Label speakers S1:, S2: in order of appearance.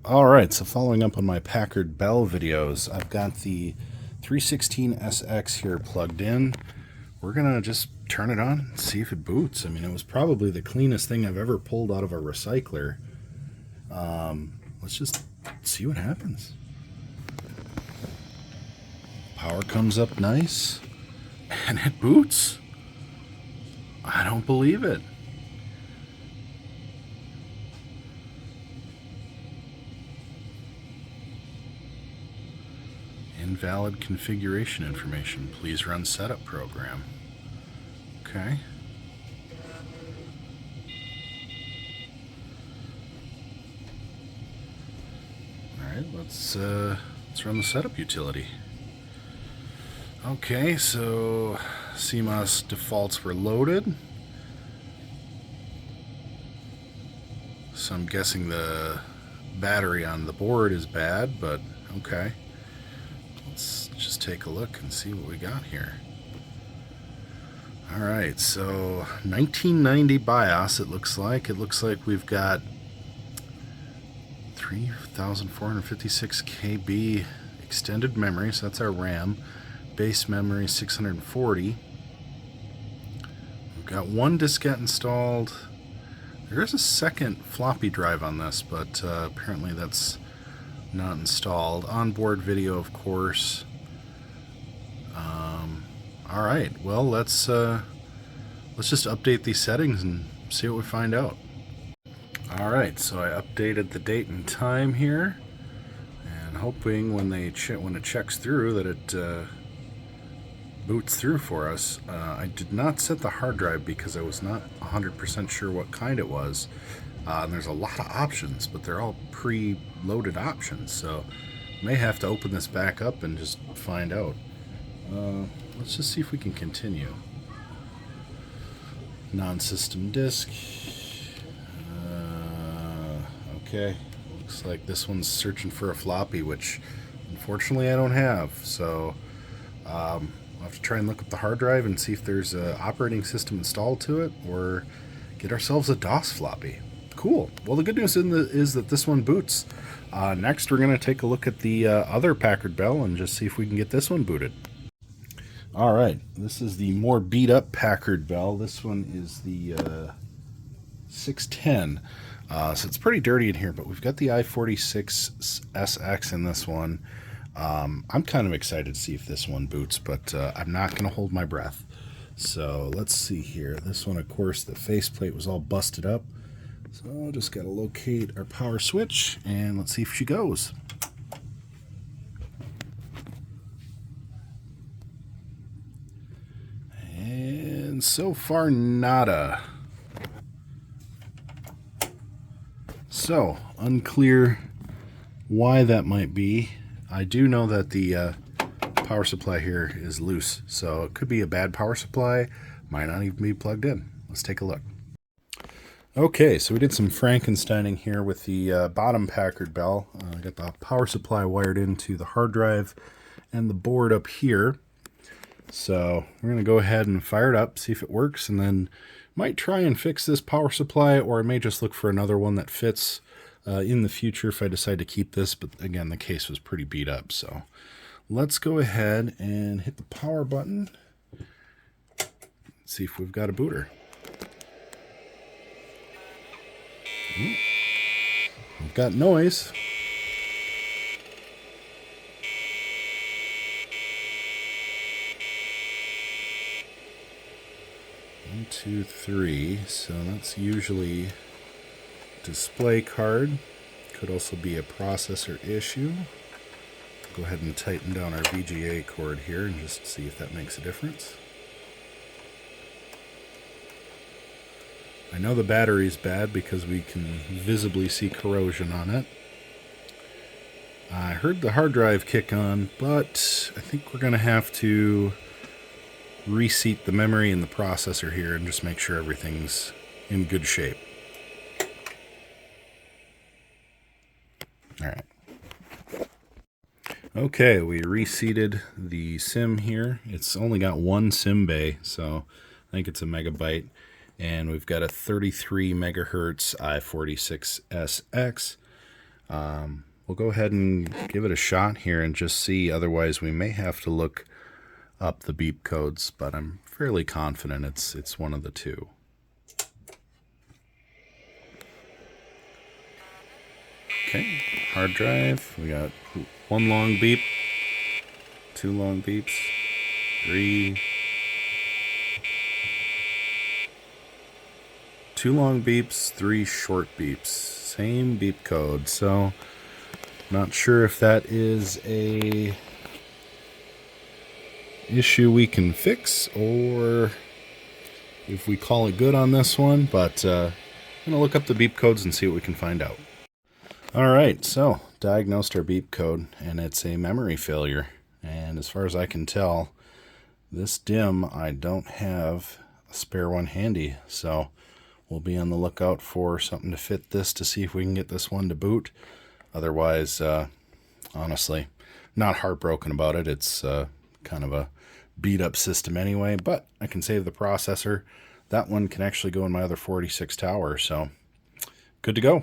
S1: Alright, so following up on my Packard Bell videos, I've got the 316SX here plugged in. We're going to just turn it on and see if it boots. I mean, it was probably the cleanest thing I've ever pulled out of a recycler. Let's just see what happens. Power comes up nice, and it boots. I don't believe it. Invalid configuration information. Please run setup program. Okay. Alright, let's run the setup utility. Okay, so CMOS defaults were loaded. So I'm guessing the battery on the board is bad, but okay. Let's just take a look and see what we got here. Alright, so 1990 BIOS it looks like. It looks like we've got 3,456 KB extended memory, so that's our RAM. Base memory 640. We've got one diskette installed. There is a second floppy drive on this, but apparently that's not installed. Onboard video, of course. All right, well, let's just update these settings and see what we find out. All right, so I updated the date and time here, and hoping when it checks through that it boots through for us. I did not set the hard drive because I was not 100% sure what kind it was. And there's a lot of options, but they're all pre-loaded options, so may have to open this back up and just find out. Let's just see if we can continue. Non-system disk. Okay, looks like this one's searching for a floppy, which unfortunately I don't have, so I'll have to try and look up the hard drive and see if there's an operating system installed to it, or get ourselves a DOS floppy. Cool. Well, the good news is that this one boots. Next, we're going to take a look at the other Packard Bell and just see if we can get this one booted. All right, this is the more beat up Packard Bell. This one is the 610. So it's pretty dirty in here, but we've got the i46SX in this one. I'm kind of excited to see if this one boots, but I'm not going to hold my breath. So let's see here. This one, of course, the faceplate was all busted up. So just got to locate our power switch, and let's see if she goes. And so far, nada. So, unclear why that might be. I do know that the power supply here is loose, so it could be a bad power supply, might not even be plugged in. Let's take a look. Okay, so we did some Frankensteining here with the bottom Packard Bell. I got the power supply wired into the hard drive and the board up here. So we're going to go ahead and fire it up, see if it works, and then might try and fix this power supply, or I may just look for another one that fits in the future if I decide to keep this. But again, the case was pretty beat up, so let's go ahead and hit the power button. See if we've got a booter. We've got noise. One, two, three. So that's usually display card. Could also be a processor issue. Go ahead and tighten down our VGA cord here and just see if that makes a difference. I know the battery's bad because we can visibly see corrosion on it. I heard the hard drive kick on, but I think we're going to have to reseat the memory and the processor here and just make sure everything's in good shape. All right. Okay, we reseated the SIM here. It's only got one SIM bay, so I think it's a megabyte. And we've got a 33 megahertz i46SX. We'll go ahead and give it a shot here and just see. Otherwise, we may have to look up the beep codes, but I'm fairly confident it's one of the two. Okay, hard drive. We got one long beep, two long beeps, three, two long beeps, three short beeps. Same beep code. So, not sure if that is a issue we can fix or if we call it good on this one, but I'm going to look up the beep codes and see what we can find out. Alright, so diagnosed our beep code, and it's a memory failure. And as far as I can tell, this DIMM, I don't have a spare one handy, so we'll be on the lookout for something to fit this to see if we can get this one to boot. Otherwise, honestly, not heartbroken about it. It's kind of a beat up system anyway, but I can save the processor. That one can actually go in my other 46 tower, so good to go.